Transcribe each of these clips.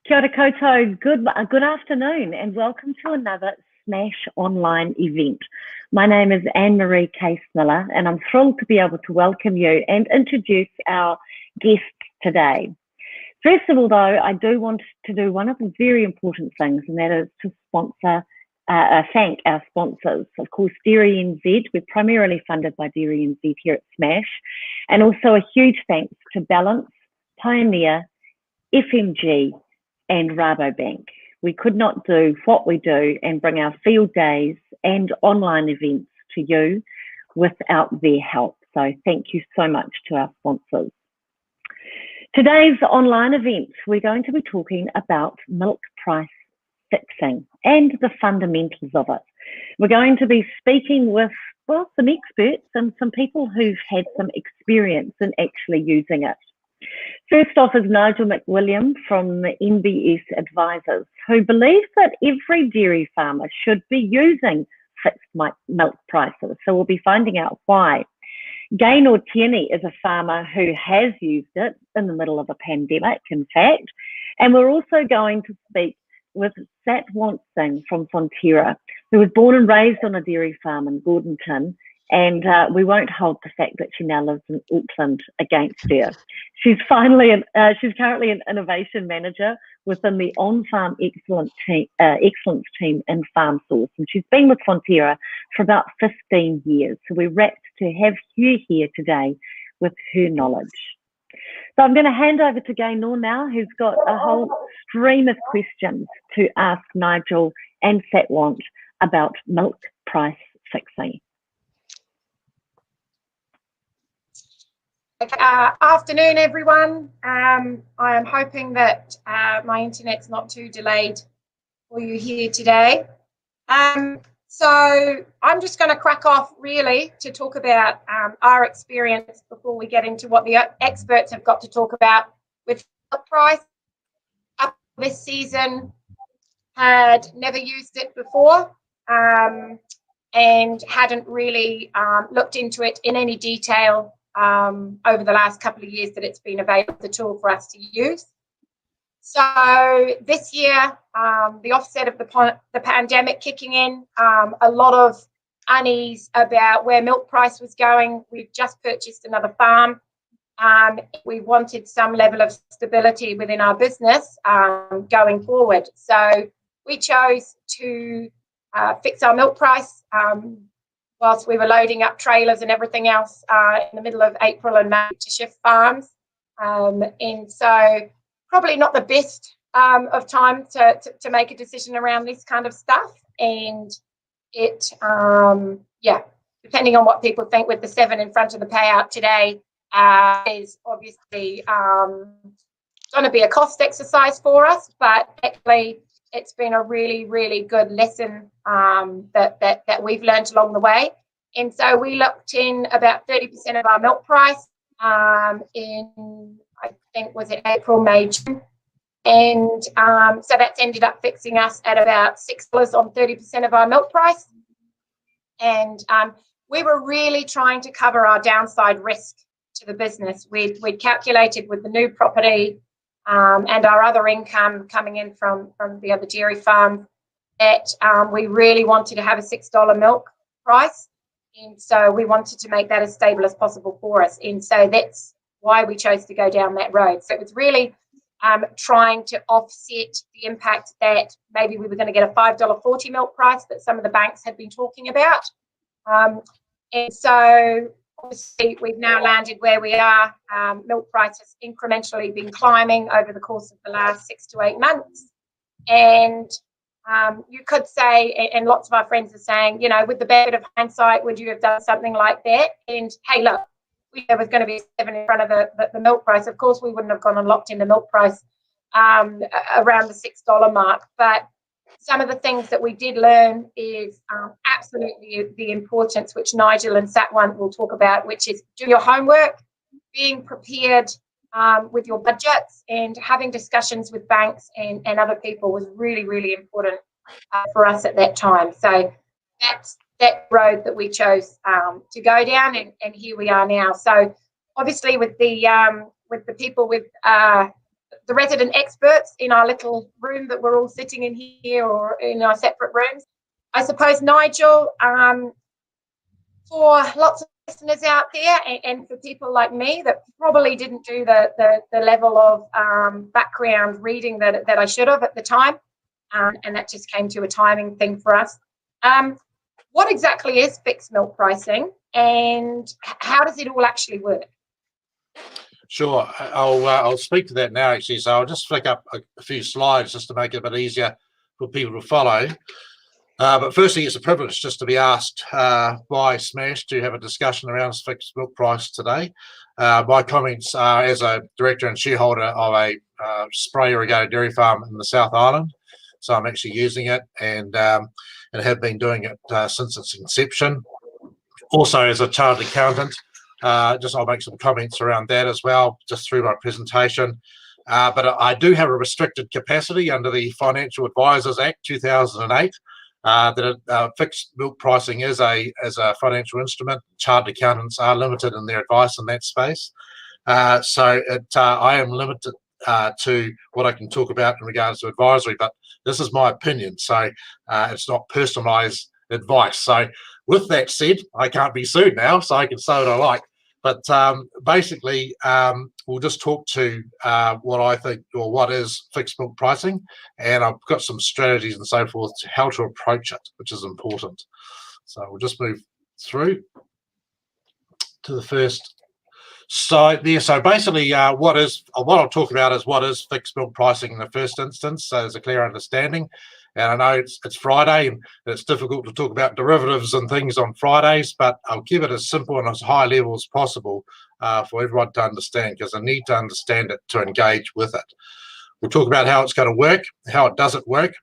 Kia ora koutou, good afternoon and welcome to another Smash online event. My name is Anne-Marie Case-Miller and I'm thrilled to be able to welcome you and introduce our guests today. First of all though, I do want to do one of the very important things, and that is to thank our sponsors. Of course, Dairy NZ, we're primarily funded by Dairy NZ here at Smash, and also a huge thanks to Balance, Pioneer, FMG and Rabobank. We could not do what we do and bring our field days and online events to you without their help. So thank you so much to our sponsors. Today's online event, we're going to be talking about milk price fixing and the fundamentals of it. We're going to be speaking with, well, some experts and some people who've had some experience in actually using it. First off is Nigel McWilliam from the NBS Advisors, who believes that every dairy farmer should be using fixed milk prices. So we'll be finding out why. Gaynor Tierney is a farmer who has used it in the middle of a pandemic, in fact. And we're also going to speak with Satwant Singh from Fonterra, who was born and raised on a dairy farm in Gordonton. And we won't hold the fact that she now lives in Auckland against her. She's currently an innovation manager within the on-farm excellence team in Farm Source, and she's been with Fonterra for about 15 years. So we're rapt to have her here today with her knowledge. So I'm going to hand over to Gaynor now, who's got a whole stream of questions to ask Nigel and Satwant about milk price fixing. Afternoon, everyone. I am hoping that my internet's not too delayed for you here today. So I'm just going to crack off really to talk about our experience before we get into what the experts have got to talk about with milk price. Up this season, had never used it before and hadn't really looked into it in any detail over the last couple of years that it's been available, the tool for us to use. So this year, the offset of the pandemic kicking in, a lot of unease about where milk price was going. We've just purchased another farm. We wanted some level of stability within our business going forward. So we chose to fix our milk price whilst we were loading up trailers and everything else in the middle of April and May to shift farms. And so probably not the best of time to make a decision around this kind of stuff. And it, depending on what people think with the 7 in front of the payout today, is obviously going to be a cost exercise for us, but actually it's been a really, really good lesson that we've learned along the way. And so we looked in about 30% of our milk price in, I think, was it April, May, June. And so that's ended up fixing us at about $6 on 30% of our milk price. And we were really trying to cover our downside risk to the business. We'd calculated with the new property and our other income coming in from the other dairy farm that we really wanted to have a $6 milk price. And so we wanted to make that as stable as possible for us. And so that's why we chose to go down that road. So it was really trying to offset the impact that maybe we were going to get a $5.40 milk price that some of the banks had been talking about. And so obviously, we've now landed where we are. Milk price has incrementally been climbing over the course of the last 6 to 8 months. And you could say, and lots of our friends are saying, you know, with the benefit of hindsight, would you have done something like that? And hey, look, there was going to be 7 in front of the milk price. Of course, we wouldn't have gone and locked in the milk price around the $6 mark. But some of the things that we did learn is absolutely the importance, which Nigel and Satwant will talk about, which is do your homework, being prepared with your budgets, and having discussions with banks and other people was really, really important for us at that time. So that's that road that we chose to go down, and here we are now. So obviously with the people with the resident experts in our little room that we're all sitting in here or in our separate rooms. I suppose, Nigel, for lots of listeners out there and for people like me that probably didn't do the level of background reading that I should have at the time, and that just came to a timing thing for us. What exactly is fixed milk pricing, and how does it all actually work? Sure, I'll speak to that now actually. So I'll just flick up a few slides just to make it a bit easier for people to follow. But firstly, it's a privilege just to be asked by Smash to have a discussion around fixed milk price today. My comments are as a director and shareholder of a spray irrigated dairy farm in the South Island. So I'm actually using it and have been doing it since its inception. Also, as a chartered accountant, I'll make some comments around that as well, just through my presentation. But I do have a restricted capacity under the Financial Advisors Act 2008. That fixed milk pricing is a financial instrument. Chartered accountants are limited in their advice in that space. So I am limited to what I can talk about in regards to advisory, but this is my opinion. So it's not personalised advice. So with that said, I can't be sued now, so I can say what I like. But basically, we'll just talk to what I think, or what is fixed milk pricing, and I've got some strategies and so forth to how to approach it, which is important. So we'll just move through to the first slide there. So basically, what I'll talk about is what is fixed milk pricing in the first instance, so there's a clear understanding. And I know it's Friday and it's difficult to talk about derivatives and things on Fridays, but I'll keep it as simple and as high level as possible for everyone to understand, because I need to understand it to engage with it. We'll talk about how it's going to work, how it doesn't work,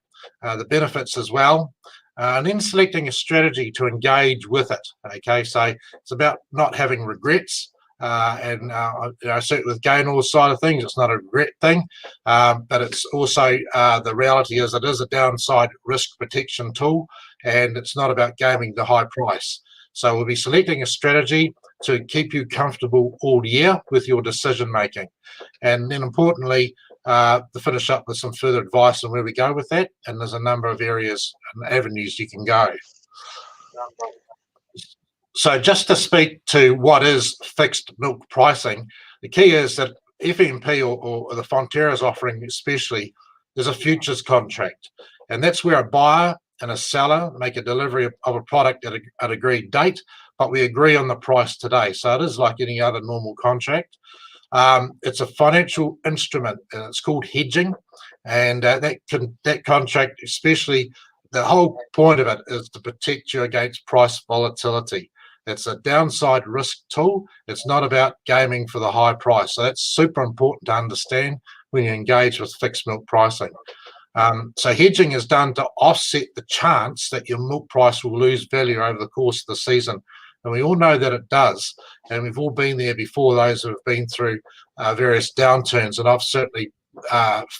the benefits as well, and then selecting a strategy to engage with it. Okay, so it's about not having regrets. Certainly with gain or side of things, it's not a regret thing, but it's also the reality is it is a downside risk protection tool, and it's not about gaming the high price. So we'll be selecting a strategy to keep you comfortable all year with your decision making, and then importantly, to finish up with some further advice on where we go with that. And there's a number of areas and avenues you can go. So just to speak to what is fixed milk pricing, the key is that FMP or the Fonterra's offering especially, there's a futures contract. And that's where a buyer and a seller make a delivery of a product at an agreed date, but we agree on the price today. So it is like any other normal contract. It's a financial instrument, and it's called hedging. And that contract, especially, the whole point of it is to protect you against price volatility. It's a downside risk tool. It's not about gaming for the high price. So that's super important to understand when you engage with fixed milk pricing. So hedging is done to offset the chance that your milk price will lose value over the course of the season. And we all know that it does. And we've all been there before, those who have been through various downturns. And I've certainly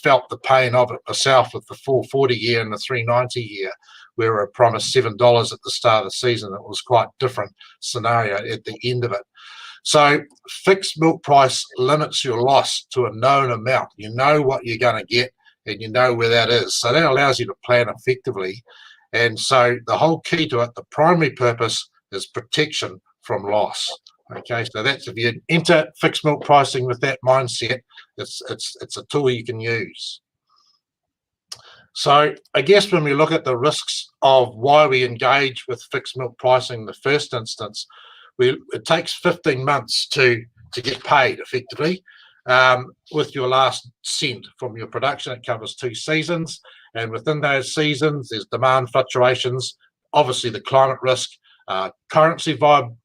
felt the pain of it myself with the 440 year and the 390 year, where we were promised $7 at the start of the season. It was quite different scenario at the end of it. So fixed milk price limits your loss to a known amount. You know what you're going to get and you know where that is. So that allows you to plan effectively. And so the whole key to it, the primary purpose is protection from loss. Okay, so that's, if you enter fixed milk pricing with that mindset, it's a tool you can use. So I guess when we look at the risks of why we engage with fixed milk pricing in the first instance, it takes 15 months to get paid effectively with your last cent from your production. It covers 2 seasons, and within those seasons there's demand fluctuations, obviously the climate risk, currency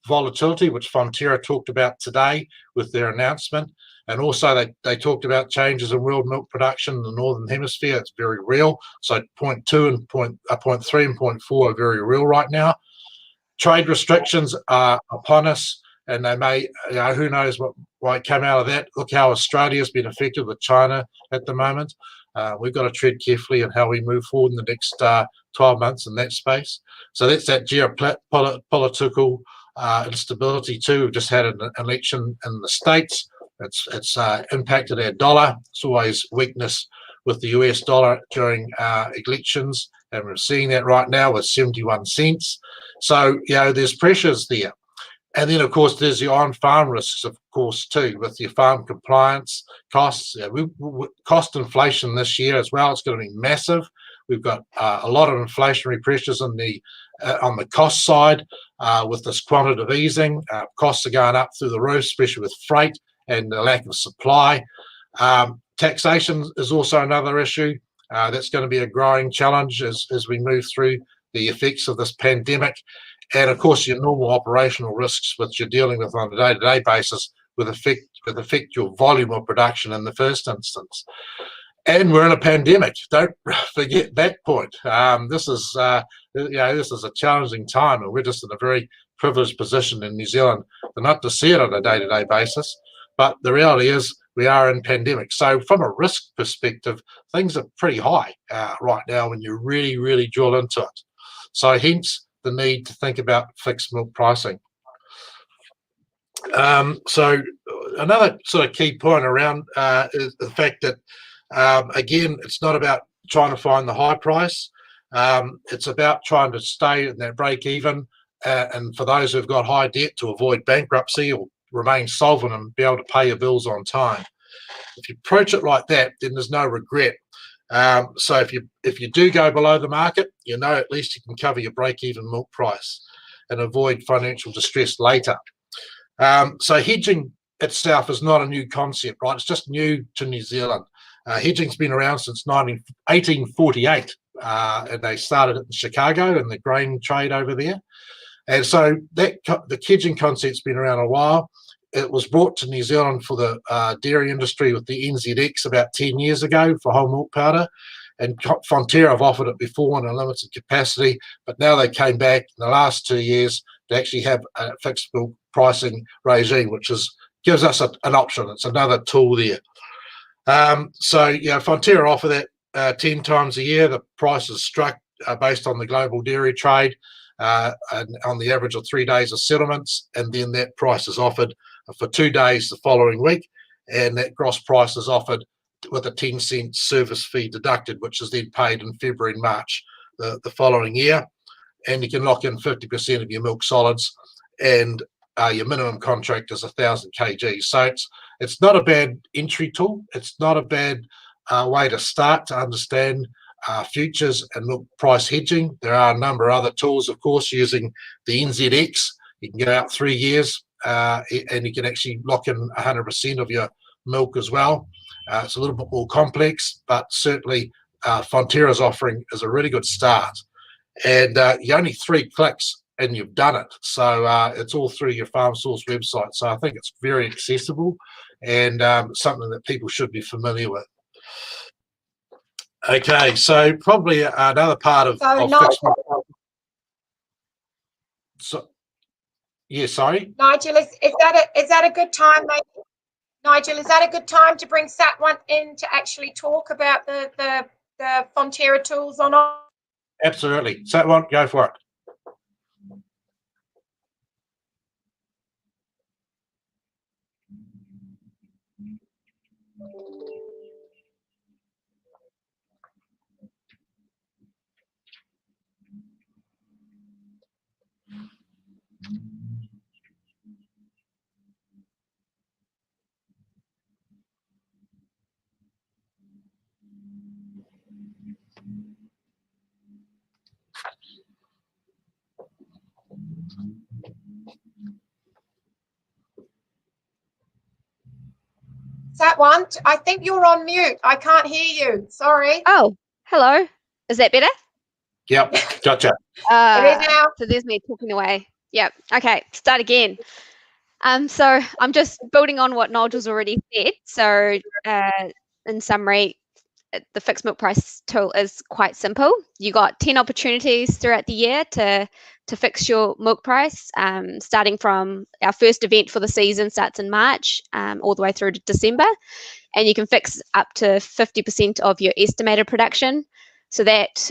volatility, which Fonterra talked about today with their announcement. And also they talked about changes in world milk production in the Northern Hemisphere. It's very real. So point 2 and point 3 and point 4 are very real right now. Trade restrictions are upon us, and they may, who knows what might come out of that. Look how Australia's been affected with China at the moment. We've got to tread carefully in how we move forward in the next 12 months in that space. So that's that geopolitical instability too. We've just had an election in the States. It's impacted our dollar. It's always weakness with the US dollar during elections, and we're seeing that right now with 71 cents. So, there's pressures there. And then, of course, there's the on-farm risks, of course, too, with your farm compliance costs. Cost inflation this year as well, it's going to be massive. We've got a lot of inflationary pressures on the cost side with this quantitative easing. Costs are going up through the roof, especially with freight and the lack of supply. Taxation is also another issue. That's going to be a growing challenge as we move through the effects of this pandemic. And of course, your normal operational risks, which you're dealing with on a day-to-day basis, would affect your volume of production in the first instance. And we're in a pandemic. Don't forget that point. This is a challenging time, and we're just in a very privileged position in New Zealand to not to see it on a day-to-day basis. But the reality is we are in pandemic. So from a risk perspective, things are pretty high right now when you really, really drill into it. So hence the need to think about fixed milk pricing. So another sort of key point around is the fact that, again, it's not about trying to find the high price. It's about trying to stay in that break even, and for those who've got high debt, to avoid bankruptcy or remain solvent and be able to pay your bills on time. If you approach it like that, then there's no regret. So if you do go below the market, at least you can cover your break-even milk price and avoid financial distress later. So hedging itself is not a new concept, right? It's just new to New Zealand. Hedging's been around since 1848, and they started it in Chicago in the grain trade over there. And so the hedging concept's been around a while. It was brought to New Zealand for the dairy industry with the NZX about 10 years ago for whole milk powder. And Fonterra have offered it before in a limited capacity, but now they came back in the last 2 years to actually have a fixed milk pricing regime, which gives us an option. It's another tool there. So Fonterra offer that 10 times a year. The price is struck based on the global dairy trade and on the average of 3 days of settlements, and then that price is offered for 2 days the following week, and that gross price is offered with a 10-cent service fee deducted, which is then paid in February and March the following year. And you can lock in 50% of your milk solids, and your minimum contract is 1,000 kg. So it's not a bad entry tool. It's not a bad way to start to understand futures and milk price hedging. There are a number of other tools, of course, using the NZX. You can go out 3 years and you can actually lock in 100% of your milk as well. It's a little bit more complex, but certainly Fonterra's offering is a really good start. And you're only 3 clicks and you've done it. So it's all through your Farm Source website. So I think it's very accessible and something that people should be familiar with. Okay, so probably another part of fixed milk. So, yeah, sorry. Nigel, is that a good time, maybe? Nigel, is that a good time to bring Satwan in to actually talk about the Fonterra tools or not? Absolutely. Satwan, go for it. Satwan, I think you're on mute. I can't hear you. Sorry. Oh, hello. Is that better? Yep, gotcha. It is now. So there's me talking away. Yep. Okay, start again. So I'm just building on what Nigel's already said. So in summary, the fixed milk price tool is quite simple. You got 10 opportunities throughout the year to fix your milk price, starting from our first event for the season starts in March, all the way through to December, and you can fix up to 50% of your estimated production. So that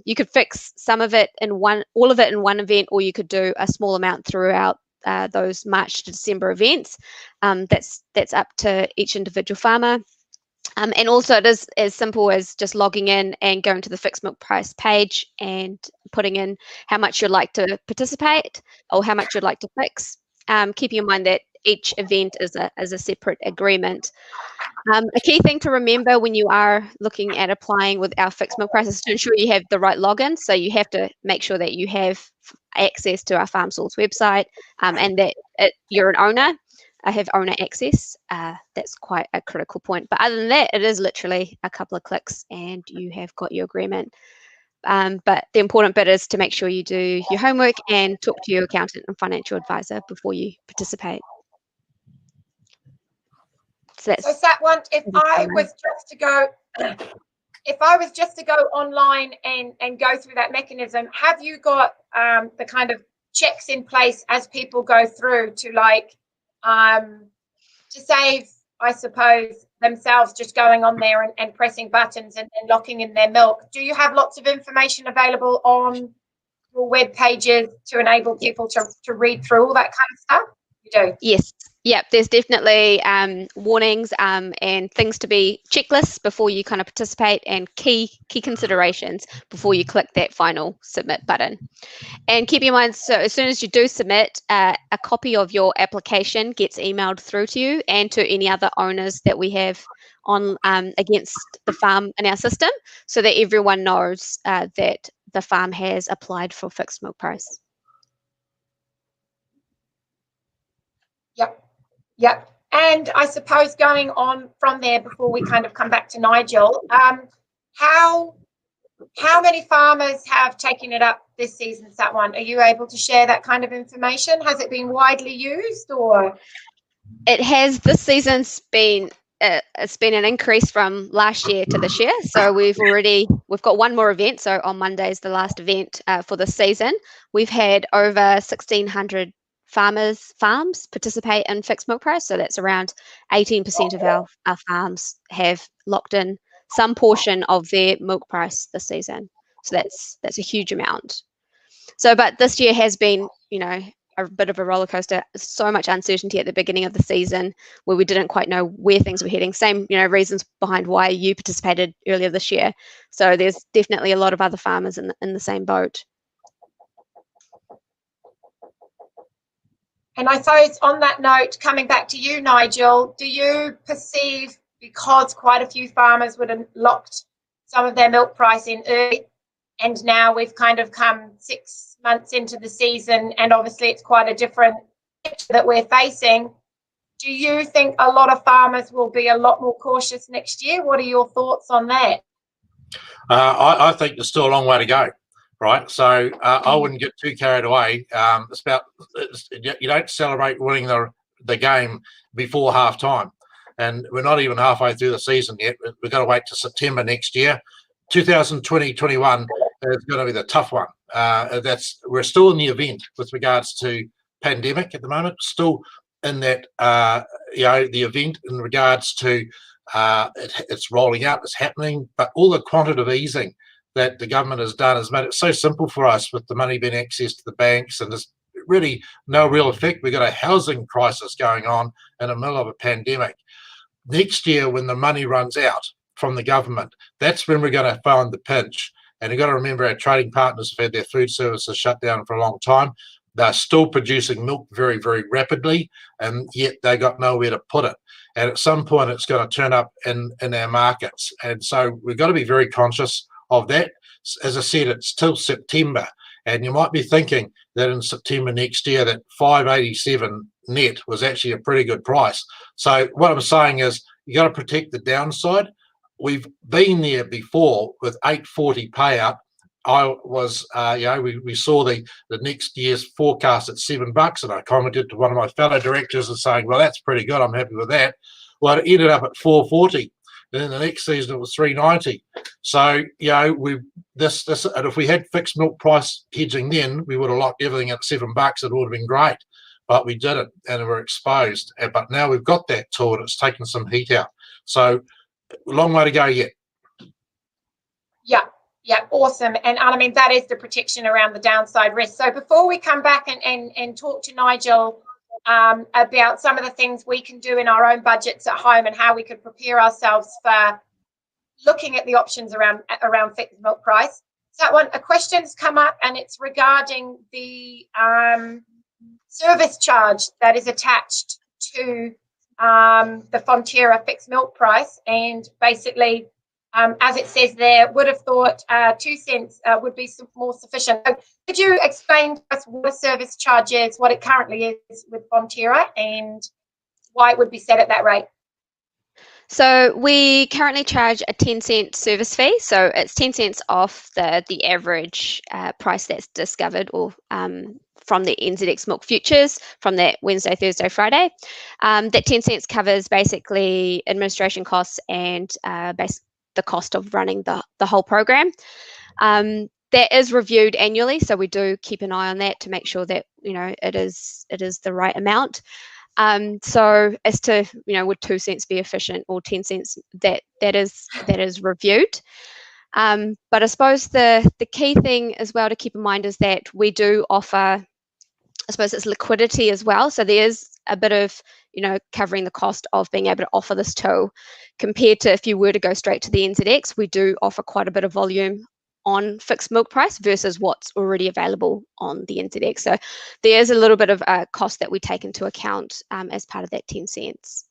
you could fix some of it all of it in one event, or you could do a small amount throughout those March to December events. That's up to each individual farmer. And also it is as simple as just logging in and going to the fixed milk price page and putting in how much you'd like to participate or how much you'd like to fix. Keeping in mind that each event is a separate agreement. A key thing to remember when you are looking at applying with our fixed milk price is to ensure you have the right login. So you have to make sure that you have access to our Farm Source website and that you're an owner. I have owner access. That's quite a critical point. But other than that, it is literally a couple of clicks and you have got your agreement. But the important bit is to make sure you do your homework and talk to your accountant and financial advisor before you participate. So Satwant, if I was just to go online and go through that mechanism, have you got the kind of checks in place as people go through to to save, I suppose, themselves just going on there and pressing buttons and locking in their milk? Do you have lots of information available on your web pages to enable people to read through all that kind of stuff? You do? Yes. Yep, there's definitely warnings and things to be checklists before you kind of participate and key considerations before you click that final submit button. And keep in mind, so as soon as you do submit, a copy of your application gets emailed through to you and to any other owners that we have on against the farm in our system so that everyone knows that the farm has applied for fixed milk price. Yep. And I suppose going on from there before we kind of come back to Nigel, how many farmers have taken it up this season, Satwant? Are you able to share that kind of information? Has it been widely used or? It has. This season's been it's been an increase from last year to this year. So we've got one more event. So on Monday is the last event for this season. We've had over 1,600 farms participate in fixed milk price. So that's around 18% of our farms have locked in some portion of their milk price this season. So that's a huge amount. So, but this year has been, a bit of a roller coaster. So much uncertainty at the beginning of the season where we didn't quite know where things were heading. Same, reasons behind why you participated earlier this year. So there's definitely a lot of other farmers in the same boat. And I suppose on that note, coming back to you, Nigel, do you perceive, because quite a few farmers would have locked some of their milk price in early, and now we've kind of come 6 months into the season, and obviously it's quite a different picture that we're facing, do you think a lot of farmers will be a lot more cautious next year? What are your thoughts on that? I think there's still a long way to go. Right, so I wouldn't get too carried away. You don't celebrate winning the game before half time, and we're not even halfway through the season yet. We've got to wait to September next year. 2020-21 is going to be the tough one. We're still in the event with regards to pandemic at the moment. Still in that the event in regards to it's rolling out, it's happening, but all the quantitative easing that the government has done has made it so simple for us with the money being accessed to the banks, and there's really no real effect. We've got a housing crisis going on in the middle of a pandemic. Next year, when the money runs out from the government, that's when we're going to find the pinch. And you've got to remember, our trading partners have had their food services shut down for a long time. They're still producing milk very, very rapidly, and yet they got nowhere to put it. And at some point, it's going to turn up in our markets. And so we've got to be very conscious of that. As I said, it's till September, and you might be thinking that in September next year that 587 net was actually a pretty good price. So what I'm saying is you got to protect the downside. We've been there before with 840 payout. I was, we saw the next year's forecast at $7, and I commented to one of my fellow directors and saying, well, that's pretty good. I'm happy with that. Well, it ended up at 440. Then the next season it was 390. So this and if we had fixed milk price hedging then, we would have locked everything at $7. It would have been great, but we didn't, and we're exposed. But now we've got that tool, and it's taken some heat out. So long way to go yet. Yeah, Yeah, awesome. And I mean, that is the protection around the downside risk. So before we come back and talk to Nigel about some of the things we can do in our own budgets at home and how we could prepare ourselves for looking at the options around fixed milk price. So a question's come up, and it's regarding the service charge that is attached to the Fonterra fixed milk price. And basically, as it says there, would have thought 2 cents would be more sufficient. So could you explain to us what a service charge is, what it currently is with Fonterra, and why it would be set at that rate? So we currently charge a 10-cent service fee. So it's 10 cents off the average price that's discovered or from the NZX milk futures from that Wednesday, Thursday, Friday. That 10 cents covers basically administration costs and the cost of running the whole program. That is reviewed annually, so we do keep an eye on that to make sure that it is the right amount. So as to would 2 cents be efficient or 10 cents, that is reviewed. But I suppose the key thing as well to keep in mind is that we do offer, I suppose it's liquidity as well. So there is a bit of covering the cost of being able to offer this tool compared to if you were to go straight to the NZX. We do offer quite a bit of volume on fixed milk price versus what's already available on the NZX. So there is a little bit of a cost that we take into account as part of that 10 cents.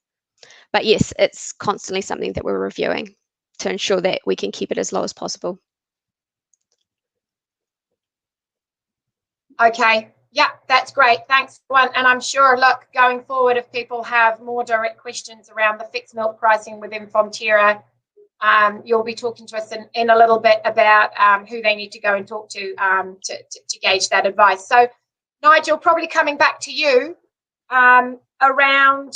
But yes, it's constantly something that we're reviewing to ensure that we can keep it as low as possible. Okay. Yeah, that's great. Thanks, everyone. And I'm sure, look, going forward, if people have more direct questions around the fixed milk pricing within Fonterra, you'll be talking to us in a little bit about who they need to go and talk to gauge that advice. So, Nigel, probably coming back to you around,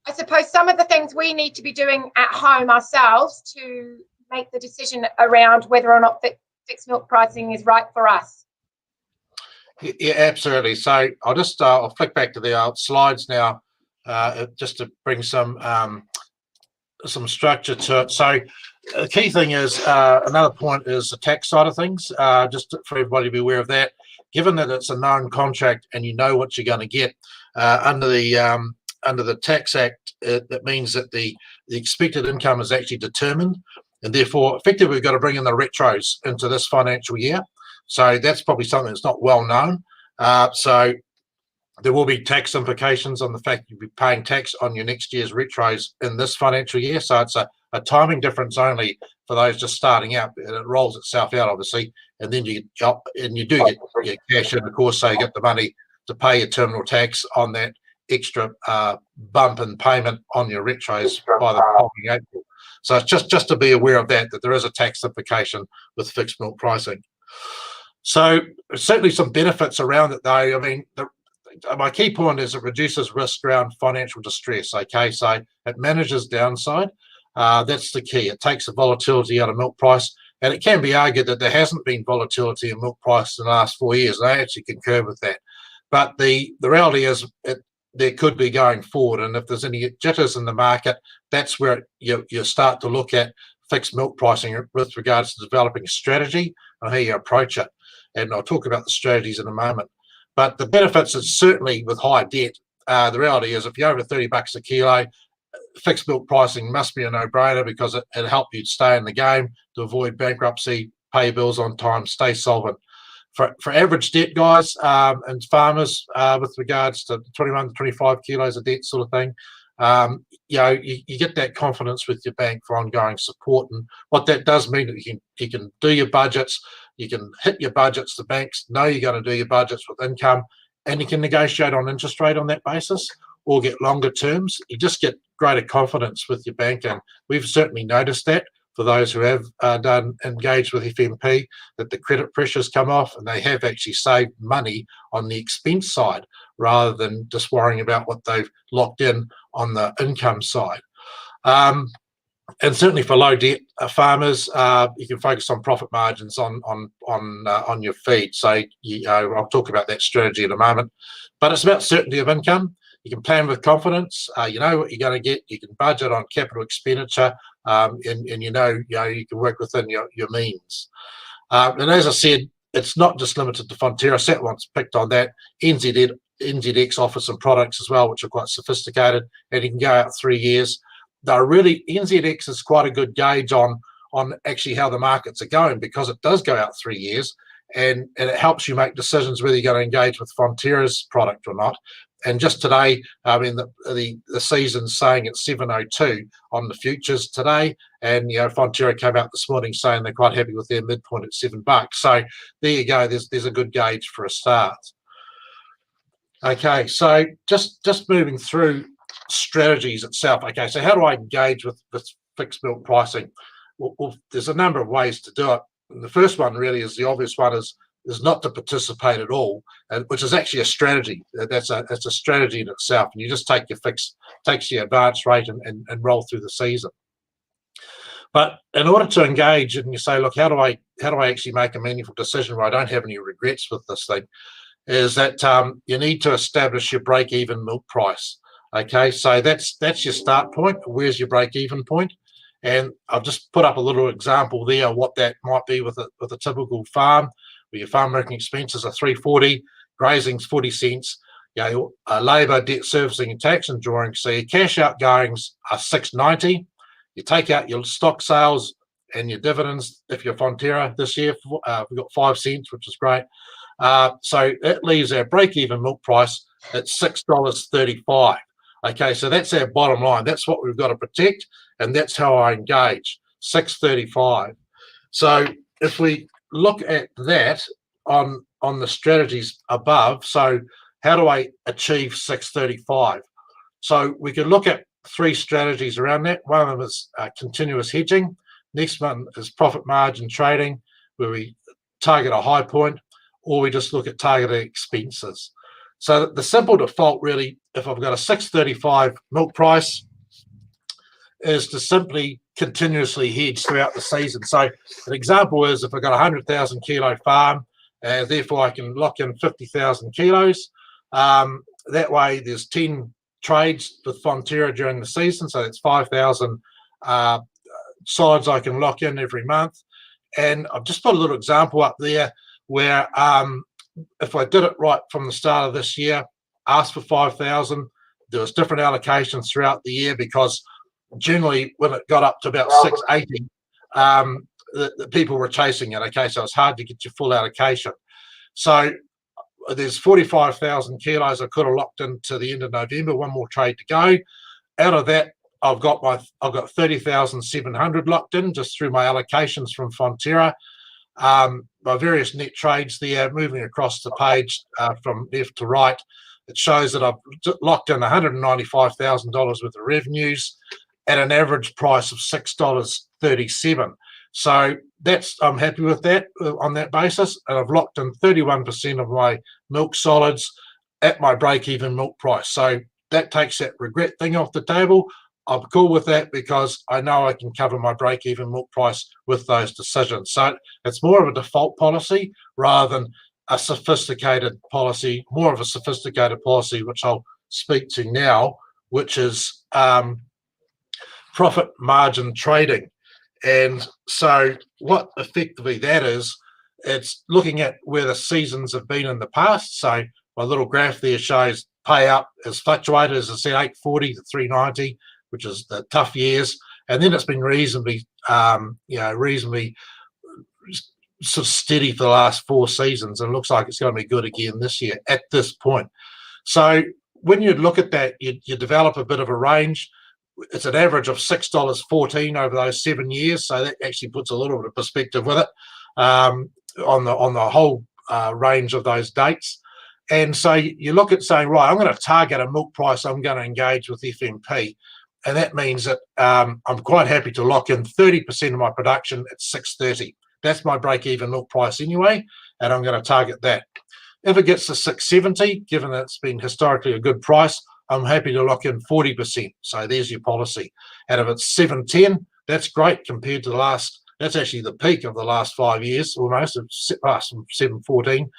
I suppose, some of the things we need to be doing at home ourselves to make the decision around whether or not fixed milk pricing is right for us. Yeah, absolutely. So I'll flick back to the slides now, just to bring some structure to it. So the key thing is, another point is the tax side of things, just for everybody to be aware of that. Given that it's a known contract and you know what you're going to get under the Tax Act, that means that the expected income is actually determined, and therefore effectively we've got to bring in the retros into this financial year. So that's probably something that's not well known. So there will be tax implications on the fact you'll be paying tax on your next year's retros in this financial year. So it's a timing difference only for those just starting out, and it rolls itself out obviously. And then you do get your cash in, of course, so you get the money to pay your terminal tax on that extra bump in payment on your retros by the following April. So it's just to be aware of that there is a tax implication with fixed milk pricing. So certainly some benefits around it, though. I mean, my key point is it reduces risk around financial distress. Okay, so it manages downside. That's the key. It takes the volatility out of milk price, and it can be argued that there hasn't been volatility in milk price in the last 4 years. And I actually concur with that. But the reality is there could be going forward, and if there's any jitters in the market, that's where you start to look at fixed milk pricing with regards to developing a strategy on how you approach it. And I'll talk about the strategies in a moment. But the benefits is certainly with high debt. The reality is if you're over $30 a kilo, fixed milk pricing must be a no-brainer because it'll help you stay in the game to avoid bankruptcy, pay bills on time, stay solvent. For average debt guys and farmers with regards to 21 to 25 kilos of debt sort of thing, you get that confidence with your bank for ongoing support. And what that does mean that you can do your budgets, you can hit your budgets, the banks know you're going to do your budgets with income, and you can negotiate on interest rate on that basis or get longer terms. You just get greater confidence with your bank, and we've certainly noticed that for those who have engaged with FMP, that the credit pressures come off and they have actually saved money on the expense side rather than just worrying about what they've locked in on the income side. And certainly for low debt farmers, you can focus on profit margins on your feed. So I'll talk about that strategy in a moment. But it's about certainty of income. You can plan with confidence. You know what you're going to get. You can budget on capital expenditure and you know you can work within your means. And as I said, it's not just limited to Fonterra. Sat once picked on that. NZX offers some products as well, which are quite sophisticated, and you can go out 3 years. They're really, NZX is quite a good gauge on actually how the markets are going, because it does go out 3 years, and it helps you make decisions whether you're going to engage with Fonterra's product or not. And just today, I mean, the season's saying it's 7.02 on the futures today, and Fonterra came out this morning saying they're quite happy with their midpoint at $7. So there you go. There's a good gauge for a start. Okay, so just moving through strategies itself. Okay, so how do I engage with fixed milk pricing? Well, there's a number of ways to do it. And the first one really is the obvious one is not to participate at all, which is actually a strategy. That's a strategy in itself, and you just take your advance rate and roll through the season. But in order to engage, and you say, look, how do I actually make a meaningful decision where I don't have any regrets with this thing, is that you need to establish your break-even milk price. Okay, so that's your start point. Where's your break-even point? And I've just put up a little example there of what that might be with a typical farm, where your farm working expenses are $3.40, grazing's 40 cents, labour, debt servicing and tax and drawing. So your cash outgoings are $6.90. You take out your stock sales and your dividends. If you're Fonterra this year, we've got 5 cents, which is great. So that leaves our break-even milk price at $6.35. Okay, so that's our bottom line. That's what we've got to protect, and that's how I engage, $6.35. So if we look at that on the strategies above, so how do I achieve $6.35? So we can look at 3 strategies around that. One of them is continuous hedging. Next one is profit margin trading, where we target a high point, or we just look at targeted expenses. So the simple default really, if I've got a $6.35 milk price, is to simply continuously hedge throughout the season. So an example is if I've got a 100,000 kilo farm, therefore I can lock in 50,000 kilos. That way there's 10 trades with Fonterra during the season, so that's 5,000 solids I can lock in every month. And I've just put a little example up there where if I did it right from the start of this year, asked for 5,000, there was different allocations throughout the year, because generally when it got up to about 680, the people were chasing it. Okay, so it's hard to get your full allocation. So there's 45,000 kilos I could have locked into the end of November. One more trade to go. Out of that, I've got 30,700 locked in just through my allocations from Fonterra. By various net trades there, moving across the page from left to right, it shows that I've locked in $195,000 worth of revenues at an average price of $6.37. So I'm happy with that on that basis, and I've locked in 31% of my milk solids at my break-even milk price. So that takes that regret thing off the table. I'm cool with that because I know I can cover my break-even milk price with those decisions. So it's more of a default policy rather than a sophisticated policy, more of a sophisticated policy, which I'll speak to now, which is profit margin trading. And so what effectively that is, it's looking at where the seasons have been in the past. So my little graph there shows pay up has fluctuated, as I said, 840 to 390, which is the tough years, and then it's been reasonably sort of steady for the last 4 seasons, and it looks like it's going to be good again this year at this point. So when you look at that, you develop a bit of a range. It's an average of $6.14 over those 7 years, so that actually puts a little bit of perspective with it on the whole range of those dates. And so you look at saying, right, I'm going to target a milk price I'm going to engage with FMP. And that means that I'm quite happy to lock in 30% of my production at $6.30. That's my break-even milk price anyway, and I'm going to target that. If it gets to $6.70, given that it's been historically a good price, I'm happy to lock in 40%. So there's your policy. And if it's $7.10, that's great compared to the last. That's actually the peak of the last 5 years, almost. It's past $7.14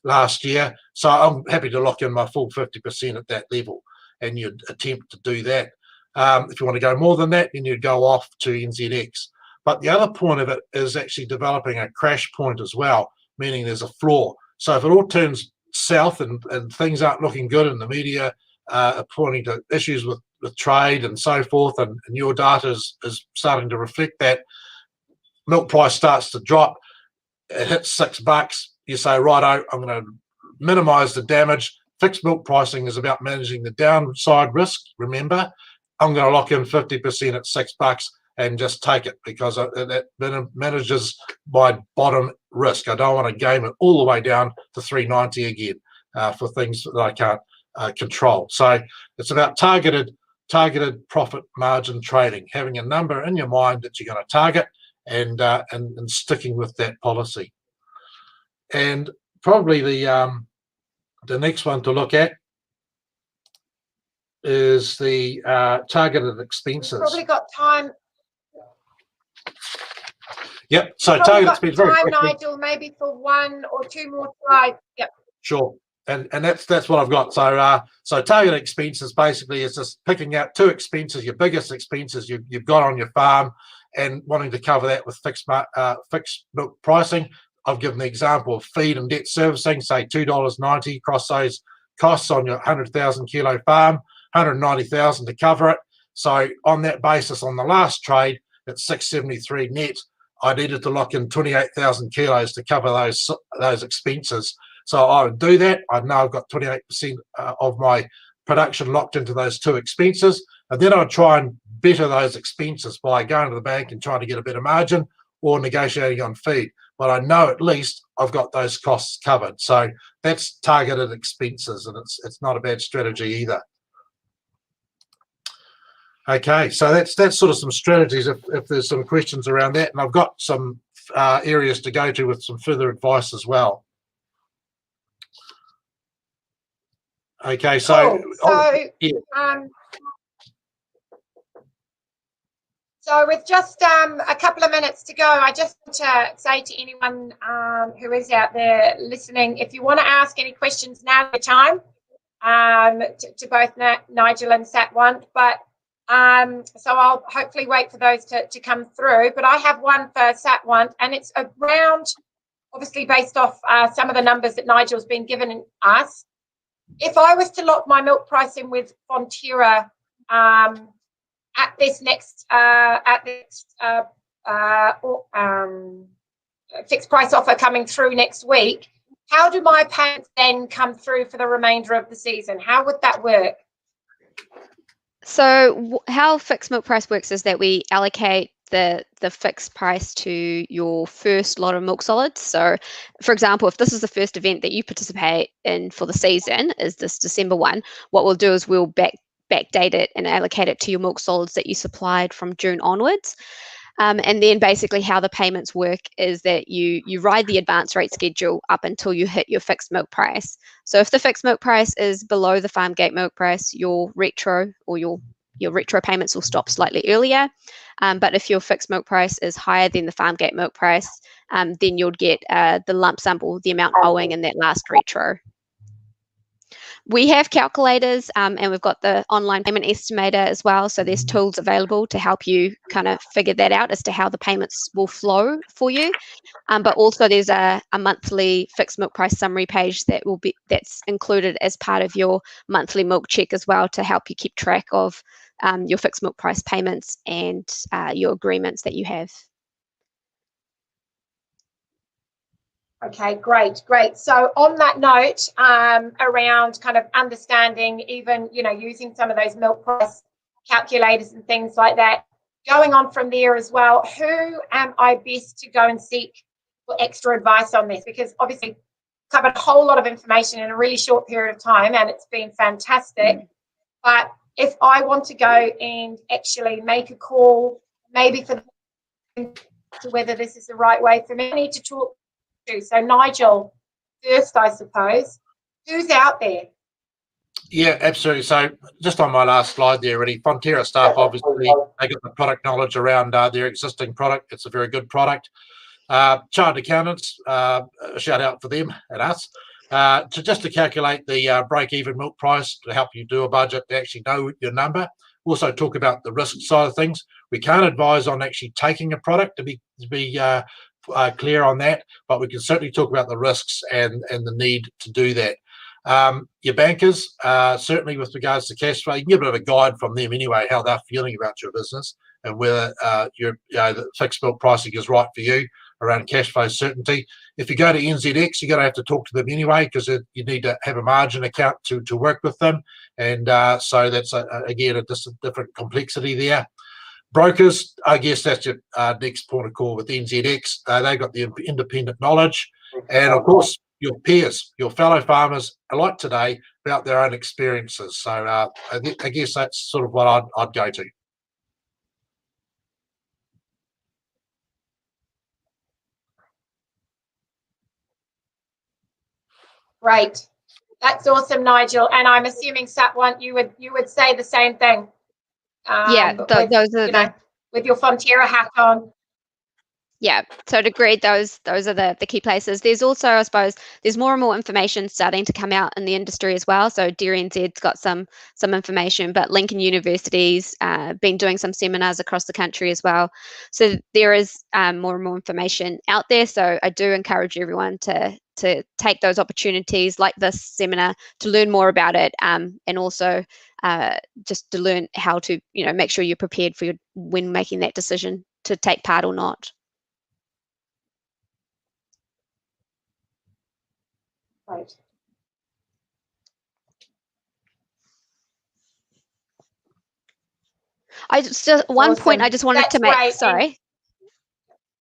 last year. So I'm happy to lock in my full 50% at that level. And you'd attempt to do that. If you want to go more than that, then you'd go off to NZX. But the other point of it is actually developing a crash point as well, meaning there's a floor. So if it all turns south and things aren't looking good in the media, pointing to issues with trade and so forth, and your data is starting to reflect that, milk price starts to drop, it hits $6, you say, righto, I'm going to minimize the damage. Fixed milk pricing is about managing the downside risk, remember. I'm going to lock in 50% at $6 and just take it, because that manages my bottom risk. I don't want to game it all the way down to $3.90 again for things that I can't control. So it's about targeted profit margin trading, having a number in your mind that you're going to target, and sticking with that policy. And probably the next one to look at is the targeted expenses. We've probably got time. Yep. So target expense. Time, Nigel, maybe for one or two more slides. Yep. Sure. And that's what I've got. So target expenses basically is just picking out two expenses, your biggest expenses you've got on your farm, and wanting to cover that with fixed milk pricing. I've given the example of feed and debt servicing, say $2.90 across those costs on your 100,000 kilo farm, 190,000 to cover it. So on that basis, on the last trade at 673 net, I needed to lock in 28,000 kilos to cover those expenses. So I would do that. I know I've got 28% of my production locked into those two expenses, and then I'd try and better those expenses by going to the bank and trying to get a better margin or negotiating on feed. But I know at least I've got those costs covered. So that's targeted expenses, and it's not a bad strategy either. Okay, so that's sort of some strategies if there's some questions around that, and I've got some areas to go to with some further advice as well. Okay, so cool. So with just a couple of minutes to go, I just want to say to anyone who is out there listening, if you want to ask any questions, now's the time, to both Nigel and Satwant. But so I'll hopefully wait for those to come through. But I have one for Satwant, and it's around, obviously based off some of the numbers that Nigel's been given us. If I was to lock my milk price in with Fonterra at this next fixed price offer coming through next week, how do my payments then come through for the remainder of the season? How would that work? So how fixed milk price works is that we allocate the fixed price to your first lot of milk solids. So for example, if this is the first event that you participate in for the season, is this December one, what we'll do is we'll backdate it and allocate it to your milk solids that you supplied from June onwards. And then basically how the payments work is that you ride the advance rate schedule up until you hit your fixed milk price. So if the fixed milk price is below the farm gate milk price, your retro or your retro payments will stop slightly earlier. But if your fixed milk price is higher than the farm gate milk price, then you'll get the lump sum or the amount owing in that last retro. We have calculators and we've got the online payment estimator as well. So there's tools available to help you kind of figure that out as to how the payments will flow for you. But also there's a monthly fixed milk price summary page that's included as part of your monthly milk check as well, to help you keep track of your fixed milk price payments and your agreements that you have. Okay, great. So on that note, around kind of understanding, even, using some of those milk price calculators and things like that, going on from there as well, who am I best to go and seek for extra advice on this? Because obviously covered a whole lot of information in a really short period of time, and it's been fantastic. But if I want to go and actually make a call, maybe for to whether this is the right way for me, I need to talk to. So Nigel, first, I suppose, who's out there? Yeah, absolutely. So just on my last slide there, already, Fonterra staff, obviously, they got the product knowledge around their existing product. It's a very good product. Chartered accountants, shout out for them and us, to calculate the break-even milk price to help you do a budget to actually know your number. Also talk about the risk side of things. We can't advise on actually taking a product, to be clear on that, but we can certainly talk about the risks and the need to do that. Your bankers, certainly with regards to cash flow, you can get a bit of a guide from them anyway, how they're feeling about your business and whether the fixed milk pricing is right for you around cash flow certainty. If you go to NZX, you're going to have to talk to them anyway, because you need to have a margin account to work with them. And so that's, again, a different complexity there. Brokers, I guess that's your next point of call with NZX. They've got the independent knowledge. And, of course, your peers, your fellow farmers, like today, about their own experiences. So I guess that's sort of what I'd go to. Great. That's awesome, Nigel. And I'm assuming, Satwant, you would say the same thing. Yeah, those are with your Fonterra hat on. Yeah, so I'd agree. Those are the key places. There's also, I suppose, there's more and more information starting to come out in the industry as well. So Dairy NZ's got some information, but Lincoln University's been doing some seminars across the country as well. So there is more and more information out there. So I do encourage everyone to take those opportunities like this seminar to learn more about it, and also just to learn how to make sure you're prepared for when making that decision to take part or not. Right. One point I just wanted to make. Great. Sorry,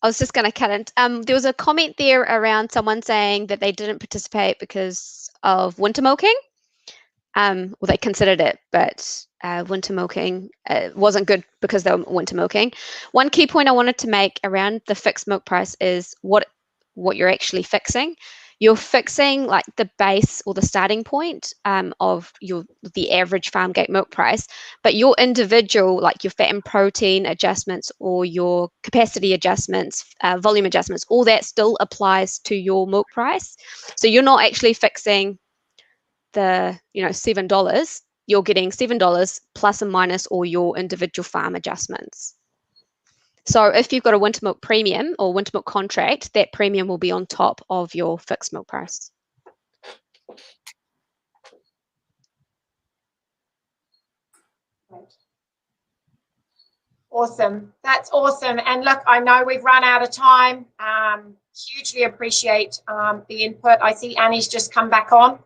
I was just going to cut in. There was a comment there around someone saying that they didn't participate because of winter milking. Well, they considered it, but winter milking wasn't good because they were winter milking. One key point I wanted to make around the fixed milk price is what you're actually fixing. You're fixing like the base or the starting point of the average farm gate milk price, but your individual, like your fat and protein adjustments or your capacity adjustments, volume adjustments, all that still applies to your milk price. So you're not actually fixing the $7. You're getting $7 plus and minus all your individual farm adjustments. So if you've got a winter milk premium or winter milk contract, that premium will be on top of your fixed milk price. Awesome. That's awesome. And look, I know we've run out of time. Hugely appreciate the input. I see Annie's just come back on.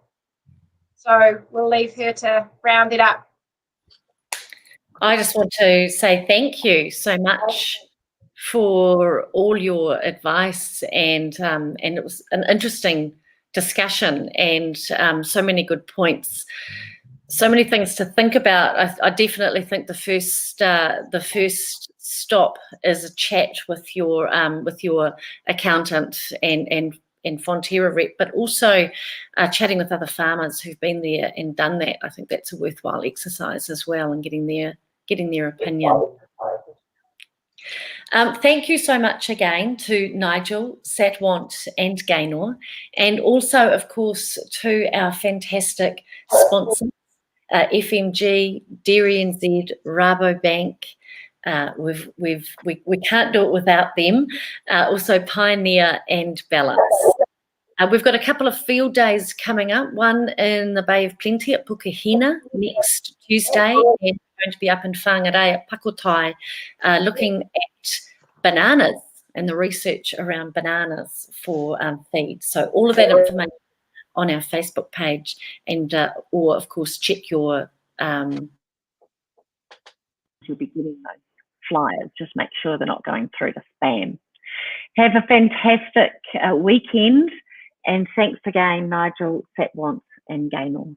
So we'll leave her to round it up. I just want to say thank you so much for all your advice, and it was an interesting discussion, and so many good points, so many things to think about. I definitely think the first stop is a chat with your accountant and Fonterra rep, but also chatting with other farmers who've been there and done that. I think that's a worthwhile exercise as well, and getting their opinion. Thank you so much again to Nigel, Satwant and Gaynor, and also, of course, to our fantastic sponsors, FMG, Dairy NZ, Rabobank. We can't do it without them. Also Pioneer and Balance. We've got a couple of field days coming up, one in the Bay of Plenty at Pukahina next Tuesday, and we're going to be up in Whangarei at Pakotai looking at bananas and the research around bananas for feed. So all of that information on our Facebook page, and or of course check your you'll be getting those flyers. Just make sure they're not going through to spam. Have a fantastic weekend, and thanks again, Nigel, Satwant and Gaynor.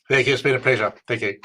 Thank you. It's been a pleasure. Thank you.